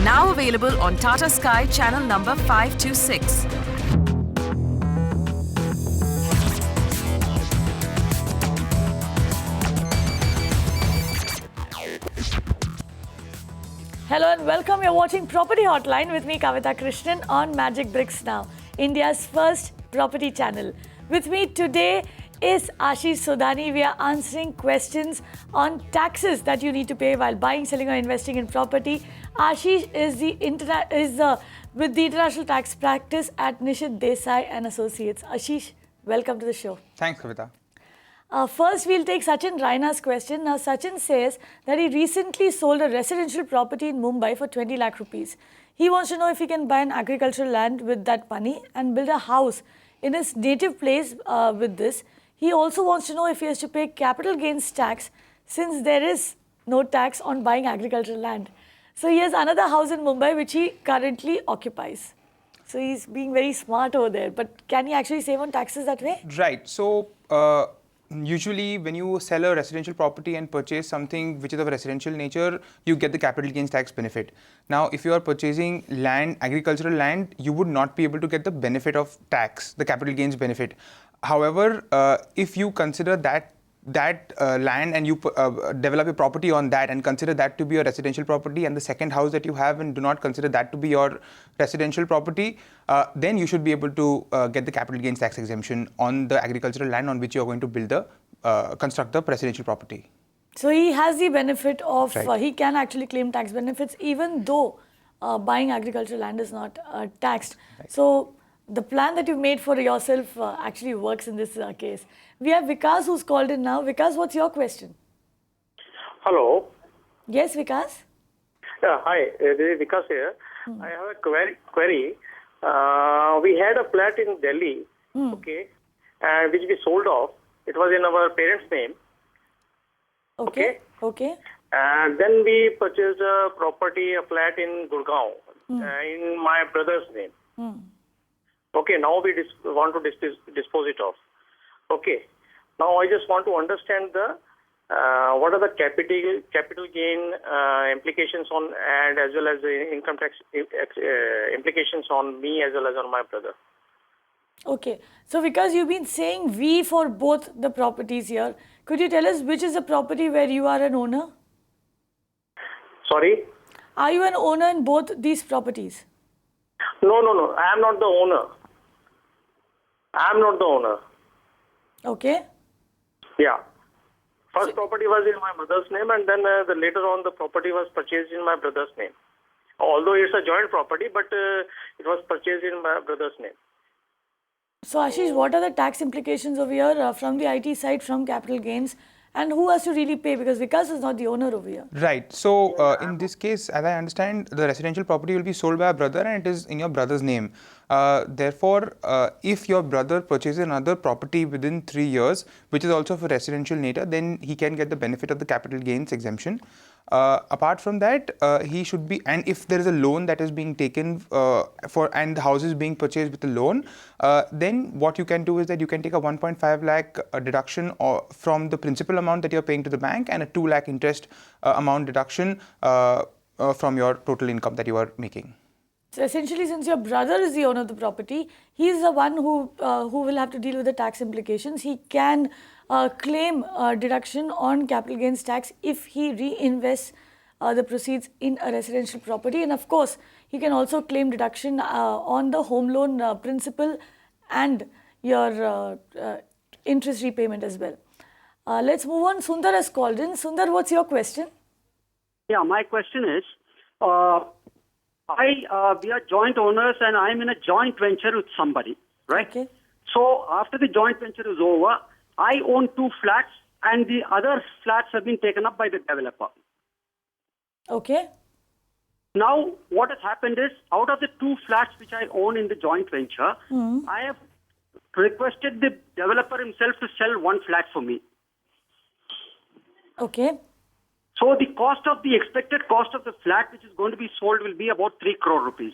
Now available on Tata Sky channel number 526. Hello and welcome. You're watching Property Hotline with me, Kavita Krishnan, on Magicbricks Now, India's first property channel. With me today is Ashish Sodhani. We are answering questions on taxes that you need to pay while buying, selling, or investing in property. Ashish is with the international tax practice at Nitesh Desai and Associates. Ashish, welcome to the show. Thanks, Kavita. First, we'll take Sachin Raina's question. Now, Sachin says that he recently sold a residential property in Mumbai for 20 lakh rupees. He wants to know if he can buy an agricultural land with that money and build a house in his native place with this. He also wants to know if he has to pay capital gains tax since there is no tax on buying agricultural land. So, he has another house in Mumbai which he currently occupies. So, he's being very smart over there. But can he actually save on taxes that way? Right. So, usually when you sell a residential property and purchase something which is of a residential nature, you get the capital gains tax benefit. Now, if you are purchasing land, agricultural land, you would not be able to get the benefit of tax, the capital gains benefit. However, if you consider that land and you develop a property on that and consider that to be a residential property, and the second house that you have and do not consider that to be your residential property, then you should be able to get the capital gains tax exemption on the agricultural land on which you are going to build construct the residential property. So he has the benefit of, Right. he can actually claim tax benefits even though buying agricultural land is not taxed. Right. So the plan that you made for yourself actually works in this case. We have Vikas who's called in now. Vikas, what's your question? Hello. Yes, Vikas? Yeah, hi. This is Vikas here. I have a query. We had a flat in Delhi, okay, which we sold off. It was in our parents' name. Okay. Okay. And then we purchased a flat in Gurgaon, in my brother's name. Okay, now we want to dispose it off. Okay. Now I just want to understand what are the capital gain implications on, and as well as the income tax implications on me as well as on my brother. Okay. So Vikas, you've been saying we for both the properties here. Could you tell us which is the property where you are an owner? Sorry? Are you an owner in both these properties? No. I am not the owner. Okay. Yeah. First property was in my mother's name, and then later on the property was purchased in my brother's name. Although it's a joint property, but it was purchased in my brother's name. So Ashish, what are the tax implications over here from the IT side, from capital gains, and who has to really pay? Because Vikas is not the owner over here. Right. So, in this case, as I understand, the residential property will be sold by a brother and it is in your brother's name. Therefore, if your brother purchases another property within 3 years, which is also of a residential nature, then he can get the benefit of the capital gains exemption. Apart from that, he should be, and if there is a loan that is being taken and the house is being purchased with a loan, then what you can do is that you can take a 1.5 lakh deduction from the principal amount that you're paying to the bank and a 2 lakh interest amount deduction from your total income that you are making. So essentially, since your brother is the owner of the property, he is the one who will have to deal with the tax implications. He can claim deduction on capital gains tax if he reinvests the proceeds in a residential property, and of course, he can also claim deduction on the home loan principal and your interest repayment as well. Let's move on. Sundar has called in. Sundar, what's your question? Yeah, my question is, we are joint owners and I'm in a joint venture with somebody, right? Okay. So after the joint venture is over, I own 2 flats and the other flats have been taken up by the developer. Okay. Now, what has happened is, out of the 2 flats which I own in the joint venture, I have requested the developer himself to sell 1 flat for me. Okay. So the expected cost of the flat which is going to be sold will be about 3 crore rupees.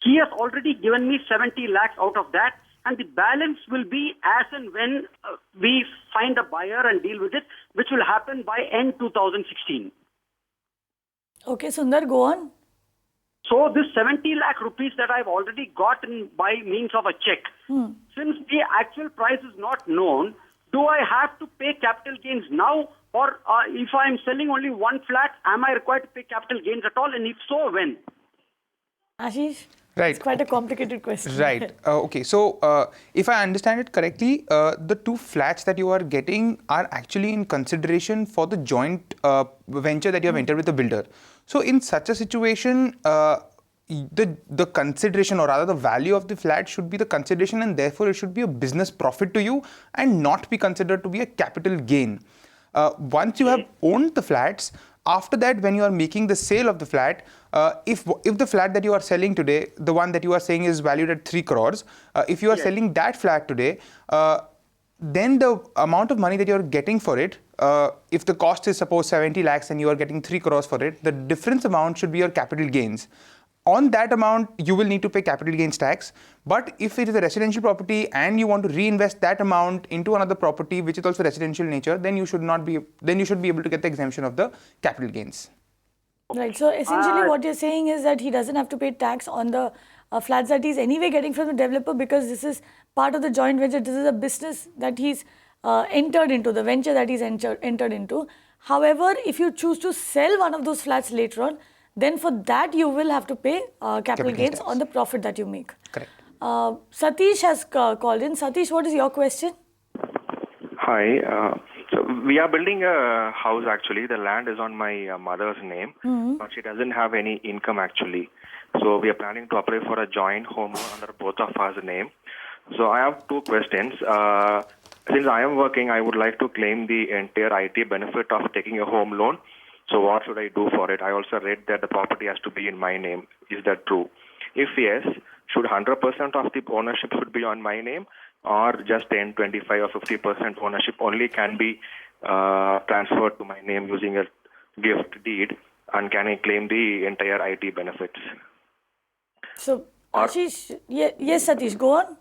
He has already given me 70 lakhs out of that, and the balance will be as and when we find a buyer and deal with it, which will happen by end 2016. Okay, Sundar, go on. So this 70 lakh rupees that I've already gotten by means of a check, since the actual price is not known, do I have to pay capital gains now? Or if I'm selling only one flat, am I required to pay capital gains at all? And if so, when? Ashish? Right. It's quite a complicated question. Right. Okay. So, if I understand it correctly, the two flats that you are getting are actually in consideration for the joint venture that you have entered with the builder. So, in such a situation, the consideration, or rather the value of the flat, should be the consideration, and therefore it should be a business profit to you and not be considered to be a capital gain. Once you have owned the flats, after that, when you are making the sale of the flat, if the flat that you are selling today, the one that you are saying is valued at 3 crores, if you are selling that flat today, then the amount of money that you are getting for it, if the cost is suppose 70 lakhs and you are getting 3 crores for it, the difference amount should be your capital gains. On that amount, you will need to pay capital gains tax. But if it is a residential property and you want to reinvest that amount into another property which is also residential nature, then you should be able to get the exemption of the capital gains. Right. So essentially what you're saying is that he doesn't have to pay tax on the flats that he's anyway getting from the developer, because this is part of the joint venture. This is a business that he's entered into, the venture that he's entered into. However, if you choose to sell one of those flats later on, then for that you will have to pay capital gains on the profit that you make. Correct. Satish has called in. Satish, what is your question? Hi. So we are building a house actually. The land is on my mother's name, but she doesn't have any income actually. So we are planning to apply for a joint home loan under both of us' name. So I have two questions. Since I am working, I would like to claim the entire IT benefit of taking a home loan. So what should I do for it? I also read that the property has to be in my name. Is that true? If yes, should 100% of the ownership should be on my name, or just 10, 25 or 50% ownership only can be transferred to my name using a gift deed, and can I claim the entire IT benefits? So, Ashish, yes, Satish, go on.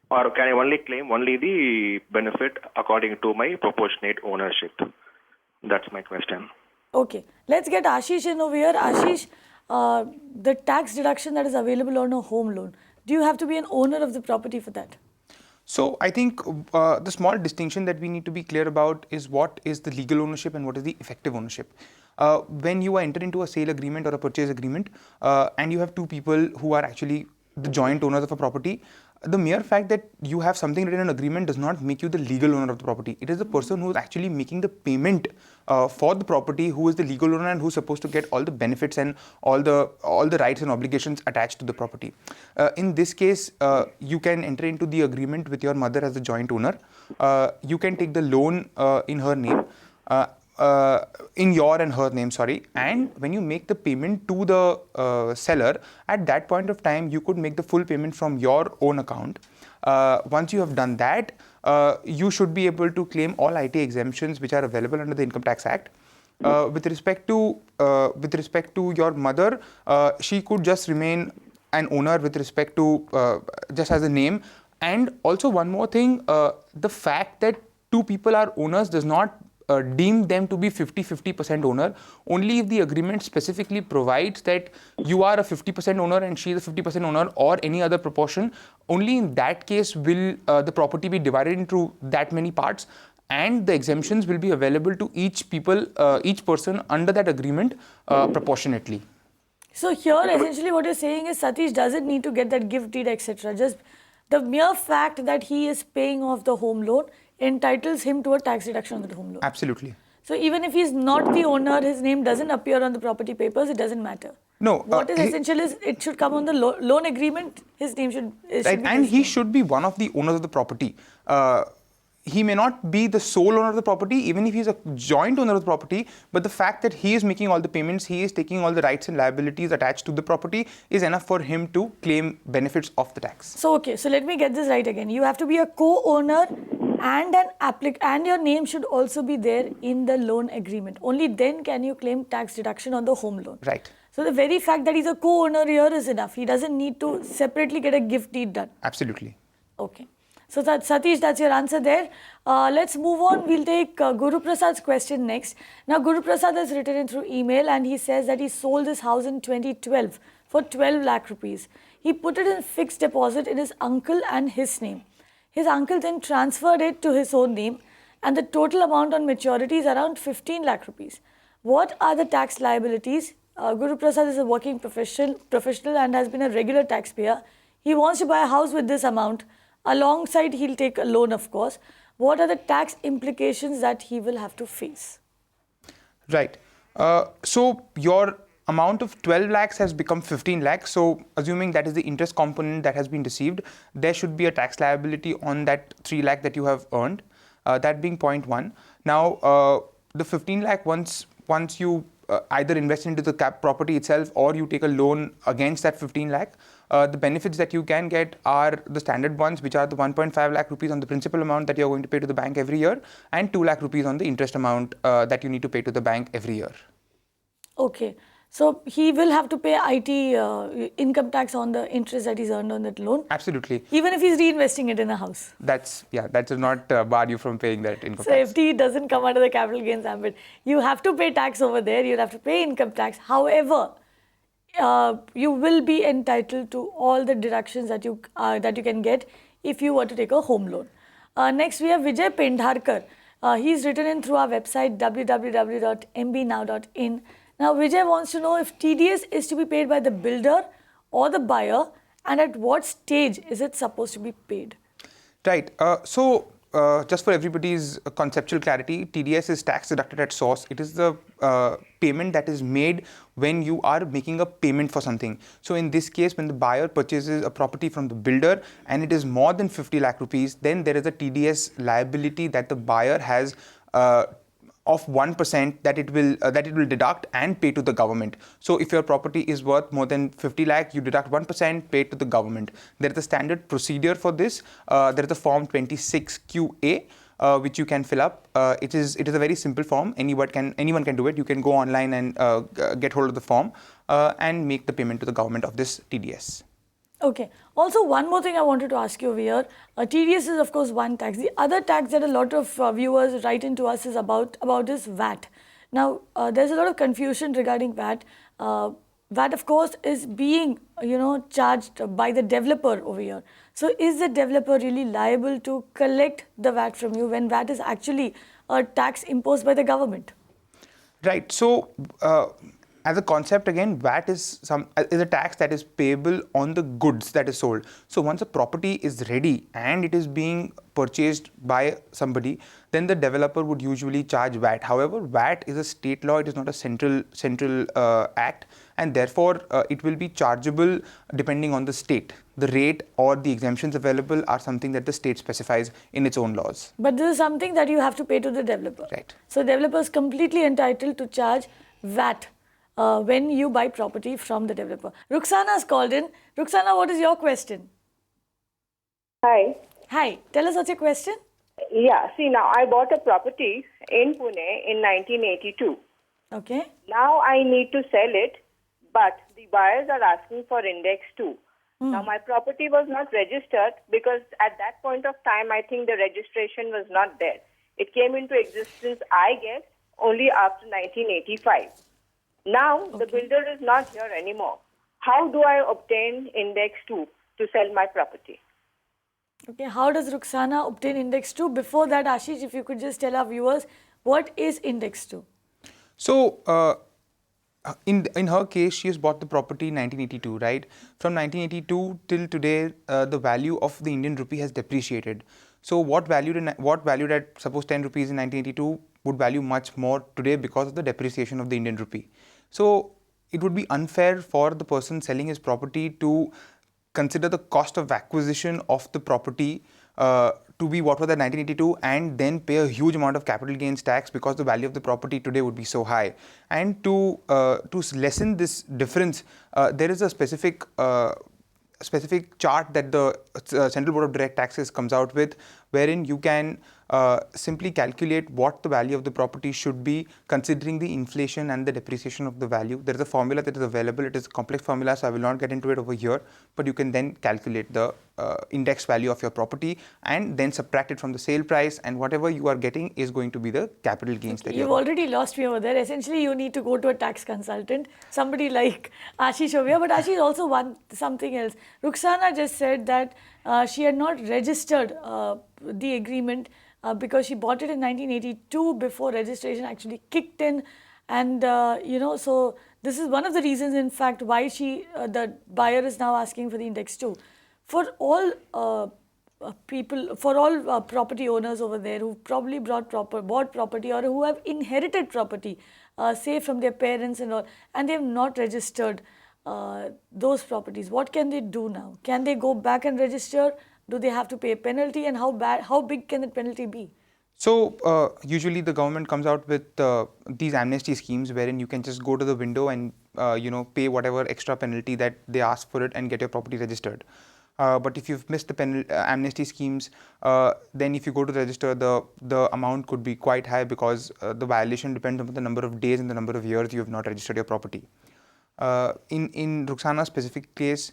Or can I only claim the benefit according to my proportionate ownership? That's my question. Okay, let's get Ashish in over here. Ashish, the tax deduction that is available on a home loan, do you have to be an owner of the property for that? So I think the small distinction that we need to be clear about is what is the legal ownership and what is the effective ownership. When you enter into a sale agreement or a purchase agreement, and you have two people who are actually the joint owners of a property, the mere fact that you have something written in an agreement does not make you the legal owner of the property. It is the person who is actually making the payment for the property who is the legal owner and who is supposed to get all the benefits and all the rights and obligations attached to the property. In this case, you can enter into the agreement with your mother as the joint owner. You can take the loan in her name. In your and her name, sorry, and when you make the payment to the seller, at that point of time, you could make the full payment from your own account. Once you have done that, you should be able to claim all IT exemptions which are available under the Income Tax Act. With respect to your mother, she could just remain an owner with respect to just as a name. And also one more thing, the fact that two people are owners does not deem them to be 50% owner. Only if the agreement specifically provides that you are a 50% owner and she is a 50% owner, or any other proportion, only in that case will the property be divided into that many parts, and the exemptions will be available to each person under that agreement proportionately. So here essentially what you're saying is Satish doesn't need to get that gift deed, etc. Just the mere fact that he is paying off the home loan entitles him to a tax deduction on the home loan. Absolutely. So even if he's not the owner, his name doesn't appear on the property papers, it doesn't matter. No. What is essential is it should come on the loan agreement. His name should right, and he should be one of the owners of the property. He may not be the sole owner of the property, even if he's a joint owner of the property, but the fact that he is making all the payments, he is taking all the rights and liabilities attached to the property is enough for him to claim benefits of the tax. So, okay, so let me get this right again. You have to be a co-owner and an applicant, and your name should also be there in the loan agreement. Only then can you claim tax deduction on the home loan. Right. So the very fact that he's a co-owner here is enough. He doesn't need to separately get a gift deed done. Absolutely. Okay. So Satish, that's your answer there. Let's move on. We'll take Guru Prasad's question next. Now, Guru Prasad has written in through email and he says that he sold his house in 2012 for 12 lakh rupees. He put it in fixed deposit in his uncle and his name. His uncle then transferred it to his own name and the total amount on maturity is around 15 lakh rupees. What are the tax liabilities? Guru Prasad is a working professional and has been a regular taxpayer. He wants to buy a house with this amount. Alongside, he'll take a loan, of course. What are the tax implications that he will have to face? Right. So your amount of 12 lakhs has become 15 lakhs. So assuming that is the interest component that has been received, there should be a tax liability on that 3 lakh that you have earned. That being point one. Now, the 15 lakh once you either invest into the property itself or you take a loan against that 15 lakh, the benefits that you can get are the standard ones, which are the 1.5 lakh rupees on the principal amount that you're going to pay to the bank every year and 2 lakh rupees on the interest amount that you need to pay to the bank every year. Okay. So he will have to pay IT income tax on the interest that he's earned on that loan? Absolutely. Even if he's reinvesting it in a house? That does not bar you from paying that income tax. So FD doesn't come under the capital gains ambit. You have to pay tax over there. You'll have to pay income tax. However, you will be entitled to all the deductions that you can get if you were to take a home loan. Next, we have Vijay Pendharkar. He's written in through our website www.mbnow.in. Now, Vijay wants to know if TDS is to be paid by the builder or the buyer and at what stage is it supposed to be paid? Right. Just for everybody's conceptual clarity, TDS is tax deducted at source. It is the payment that is made when you are making a payment for something. So in this case, when the buyer purchases a property from the builder and it is more than 50 lakh rupees, then there is a TDS liability that the buyer has of 1% that it will deduct and pay to the government. So if your property is worth more than 50 lakh, you deduct 1%, pay to the government. There is a standard procedure for this. There is a form 26QA, which you can fill up. It is a very simple form. Anyone can do it. You can go online and get hold of the form and make the payment to the government of this TDS. Okay. Also, one more thing I wanted to ask you over here. TDS is, of course, one tax. The other tax that a lot of viewers write into us is about is VAT. Now, there's a lot of confusion regarding VAT. VAT, of course, is being, charged by the developer over here. So, is the developer really liable to collect the VAT from you when VAT is actually a tax imposed by the government? Right. So, as a concept, again, VAT is a tax that is payable on the goods that is sold. So once a property is ready and it is being purchased by somebody, then the developer would usually charge VAT. However, VAT is a state law; it is not a central act, and therefore it will be chargeable depending on the state. The rate or the exemptions available are something that the state specifies in its own laws. But this is something that you have to pay to the developer. Right. So developer is completely entitled to charge VAT. When you buy property from the developer. Ruxana has called in. Ruxana, what is your question? Hi. Hi. Tell us what's your question. Yeah, see, now I bought a property in Pune in 1982. Okay. Now I need to sell it, but the buyers are asking for Index 2. Now my property was not registered because at that point of time, I think the registration was not there. It came into existence, I guess, only after 1985. Now, the builder is not here anymore. How do I obtain Index 2 to sell my property? Okay, how does Ruxana obtain Index 2? Before that, Ashish, if you could just tell our viewers, what is Index 2? So, in her case, she has bought the property in 1982, right? From 1982 till today, the value of the Indian rupee has depreciated. So, what valued at suppose 10 rupees in 1982 would value much more today because of the depreciation of the Indian rupee. So it would be unfair for the person selling his property to consider the cost of acquisition of the property to be what was at 1982 and then pay a huge amount of capital gains tax because the value of the property today would be so high. And to lessen this difference, there is a specific chart that the Central Board of Direct Taxes comes out with, wherein you can simply calculate what the value of the property should be considering the inflation and the depreciation of the value. There is a formula that is available. It is a complex formula, so I will not get into it over here, but you can then calculate the index value of your property, and then subtract it from the sale price, and whatever you are getting is going to be the capital gains that You've already lost me over there. Essentially, you need to go to a tax consultant, somebody like Ashish over here. But Ashish also wants something else. Ruxana just said that she had not registered the agreement because she bought it in 1982 before registration actually kicked in. And, so this is one of the reasons, in fact, why the buyer is now asking for the index 2. For all property owners over there who probably bought property or who have inherited property, say from their parents and all, and they have not registered those properties, what can they do now? Can they go back and register? Do they have to pay a penalty, and how big can the penalty be? So usually the government comes out with these amnesty schemes wherein you can just go to the window and pay whatever extra penalty that they ask for it and get your property registered. But if you've missed the amnesty schemes, then if you go to register, the amount could be quite high because the violation depends on the number of days and the number of years you have not registered your property. In Ruxana's specific case,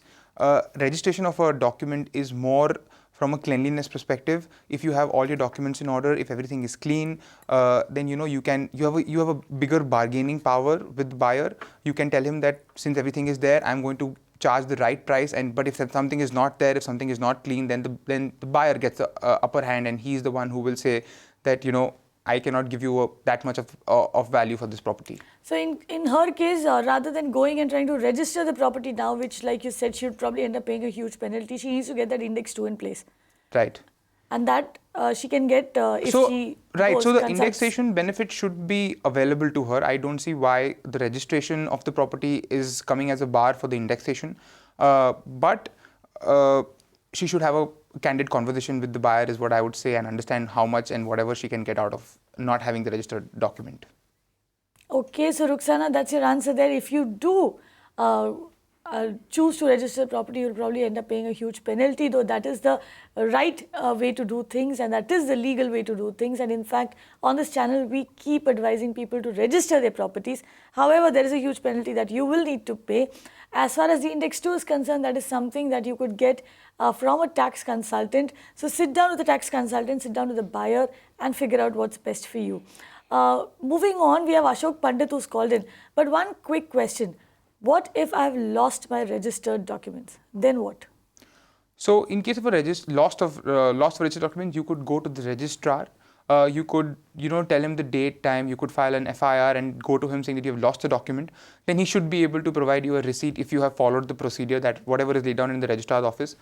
registration of a document is more from a cleanliness perspective. If you have all your documents in order, if everything is clean, then you have a bigger bargaining power with the buyer. You can tell him that since everything is there, I'm going to charge the right price. But if something is not there, if something is not clean, then the buyer gets the upper hand, and he's the one who will say that I cannot give you that much of value for this property. So in her case, rather than going and trying to register the property now, which like you said, she would probably end up paying a huge penalty, she needs to get that index 2 in place. Right. And that she can get if she Right. So the consults. indexation benefit should be available to her. I don't see why the registration of the property is coming as a bar for the indexation. But she should have a candid conversation with the buyer is what I would say, and understand how much and whatever she can get out of not having the registered document. Okay, so Ruxana, that's your answer there. If you do choose to register property, you'll probably end up paying a huge penalty, though that is the right way to do things, and that is the legal way to do things. And in fact, on this channel, we keep advising people to register their properties. However, there is a huge penalty that you will need to pay. As far as the index 2 is concerned, that is something that you could get from a tax consultant. So sit down with the tax consultant, sit down with the buyer, and figure out what's best for you. Moving on, we have Ashok Pandit who's called in. But one quick question. What if I've lost my registered documents? Then what? So in case of a lost of registered documents, you could go to the registrar. You could, tell him the date, time. You could file an FIR and go to him saying that you have lost the document. Then he should be able to provide you a receipt if you have followed the procedure, that whatever is laid down in the registrar's office.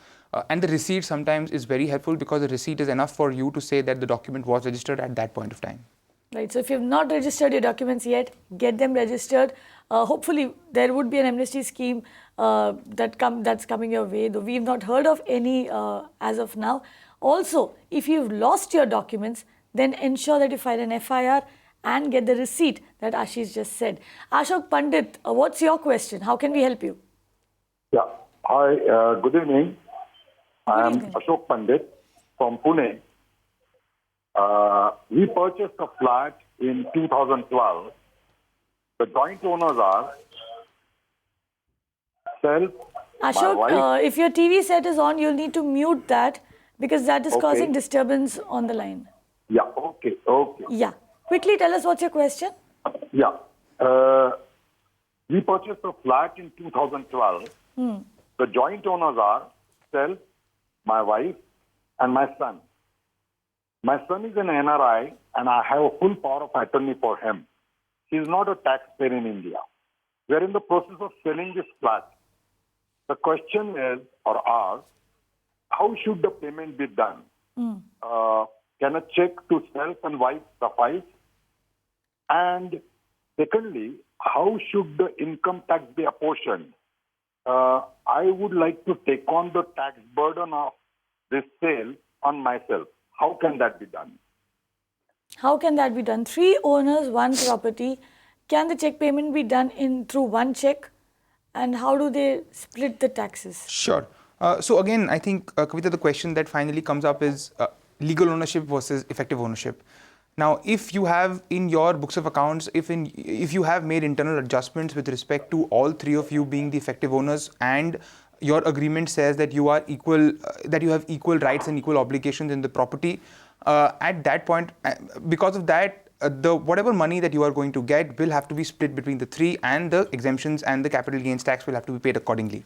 And the receipt sometimes is very helpful because the receipt is enough for you to say that the document was registered at that point of time. Right. So if you have not registered your documents yet, get them registered. Hopefully, there would be an amnesty scheme that's coming your way, though we've not heard of any as of now. Also, if you've lost your documents, then ensure that you file an FIR and get the receipt that Ashish just said. Ashok Pandit, what's your question? How can we help you? Yeah. Hi, good evening. I am evening. Ashok Pandit from Pune. We purchased a flat in 2012. The joint owners are self, my Ashok, wife. if your TV set is on, you'll need to mute that because that is causing disturbance on the line. Yeah, okay. Yeah. Quickly tell us what's your question. Yeah. We purchased a flat in 2012. The joint owners are self, my wife, and my son. My son is an NRI, and I have a full power of attorney for him. He is not a taxpayer in India. We are in the process of selling this flat. The question is, or asked, how should the payment be done? Can a check to self and wife suffice? And secondly, how should the income tax be apportioned? I would like to take on the tax burden of this sale on myself. How can that be done? How can that be done? 3 owners, 1 property. Can the check payment be done through one check? And how do they split the taxes? Sure. So again, I think, Kavita, the question that finally comes up is legal ownership versus effective ownership. Now, if you have in your books of accounts, if you have made internal adjustments with respect to all 3 of you being the effective owners and your agreement says that you are equal, that you have equal rights and equal obligations in the property. At that point, because of that, the whatever money that you are going to get will have to be split between the three, and the exemptions and the capital gains tax will have to be paid accordingly.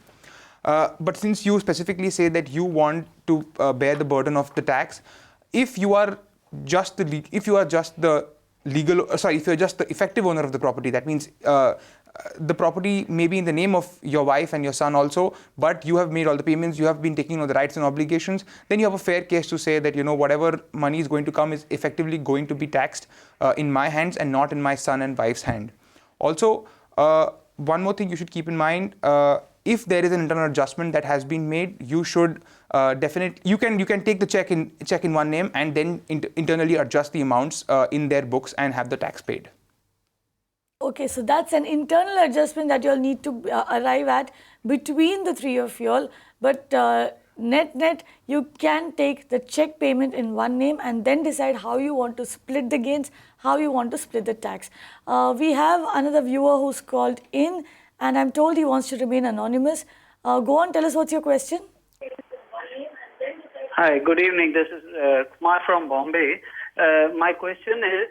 But since you specifically say that you want to bear the burden of the tax, if you are just the if you are just the effective owner of the property, that means the property may be in the name of your wife and your son also, but you have made all the payments, you have been taking all the rights and obligations, then you have a fair case to say that, whatever money is going to come is effectively going to be taxed in my hands and not in my son and wife's hand. Also, one more thing you should keep in mind, if there is an internal adjustment that has been made, you should you can take the check in one name and then internally adjust the amounts in their books and have the tax paid. Okay, so that's an internal adjustment that you'll need to arrive at between the three of y'all. But net, you can take the check payment in one name and then decide how you want to split the gains, how you want to split the tax. We have another viewer who's called in, and I'm told he wants to remain anonymous. Go on, tell us what's your question. Hi, good evening. This is Kumar from Bombay. My question is...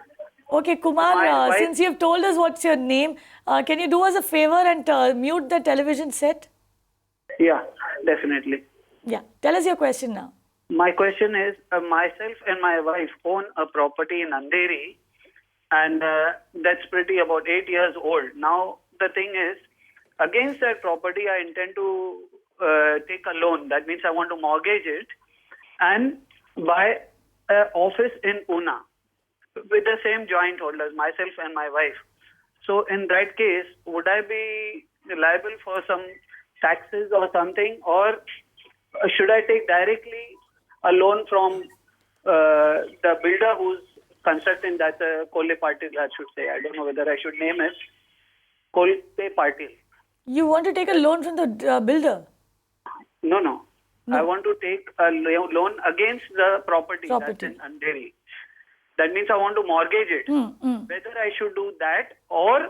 Okay, Kumar, since you've told us what's your name, can you do us a favor and mute the television set? Yeah, definitely. Yeah, tell us your question now. My question is, myself and my wife own a property in Andheri, and that's pretty about 8 years old. Now, the thing is, against that property, I intend to take a loan. That means I want to mortgage it and buy an office in Pune with the same joint holders, myself and my wife. So in that case, would I be liable for some taxes or something, or should I take directly a loan from the builder who's constructing that Kole Patil, I should say. I don't know whether I should name it. Kole Patil. You want to take a loan from the builder? No. I want to take a loan against the property. That's in Andheri. That means I want to mortgage it. Whether I should do that or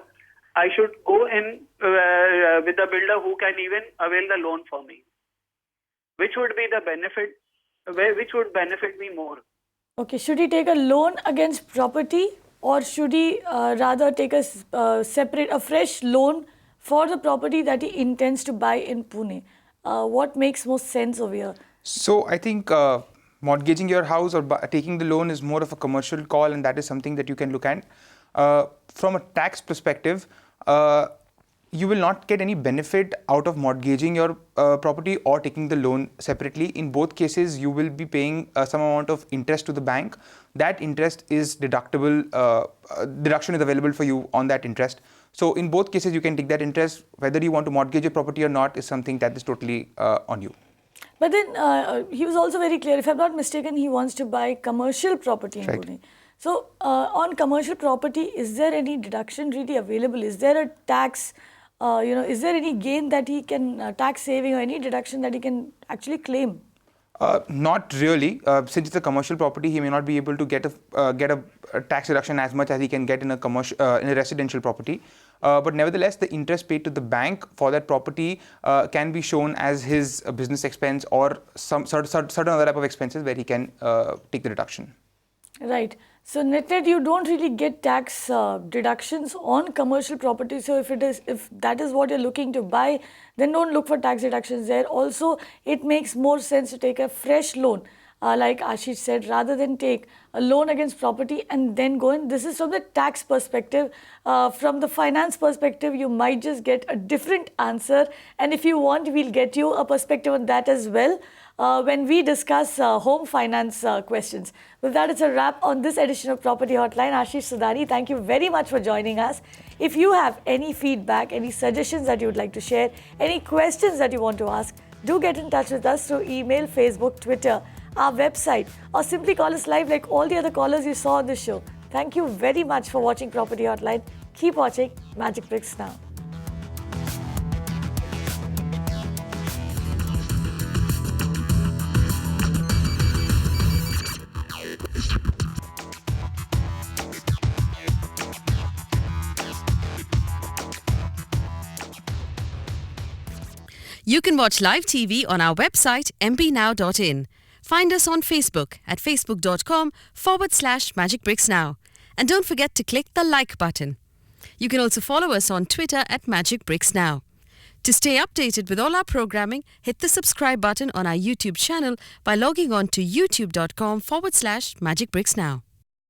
I should go in with the builder who can even avail the loan for me. Which would be the benefit? Which would benefit me more? Okay, should he take a loan against property, or should he rather take a fresh loan for the property that he intends to buy in Pune? What makes most sense over here? So I think mortgaging your house or taking the loan is more of a commercial call, and that is something that you can look at. From a tax perspective, you will not get any benefit out of mortgaging your property or taking the loan separately. In both cases, you will be paying some amount of interest to the bank. That interest is deductible. Deduction is available for you on that interest. So in both cases, you can take that interest. Whether you want to mortgage your property or not is something that is totally on you. But then he was also very clear. If I'm not mistaken, he wants to buy commercial property in Pune. So on commercial property, is there any deduction really available? Is there a tax? Is there any gain that he can, tax saving or any deduction that he can actually claim? Not really. Since it's a commercial property, he may not be able to get a tax deduction as much as he can get in a in a residential property. But nevertheless, the interest paid to the bank for that property can be shown as his business expense or some certain other type of expenses where he can take the deduction. Right. So net, you don't really get tax deductions on commercial property. So if that is what you're looking to buy, then don't look for tax deductions there. Also, it makes more sense to take a fresh loan, like Ashish said, rather than take a loan against property and then go in. This is from the tax perspective. From the finance perspective, you might just get a different answer. And if you want, we'll get you a perspective on that as well when we discuss home finance questions. With that, it's a wrap on this edition of Property Hotline. Ashish Sodhani, thank you very much for joining us. If you have any feedback, any suggestions that you would like to share, any questions that you want to ask, do get in touch with us through email, Facebook, Twitter, our website, or simply call us live like all the other callers you saw on the show. Thank you very much for watching Property Hotline. Keep watching Magicbricks Now. You can watch live TV on our website mpnow.in. Find us on Facebook at facebook.com/Magicbricks Now. And don't forget to click the like button. You can also follow us on Twitter at Magicbricks Now. To stay updated with all our programming, hit the subscribe button on our YouTube channel by logging on to youtube.com/Magicbricks Now.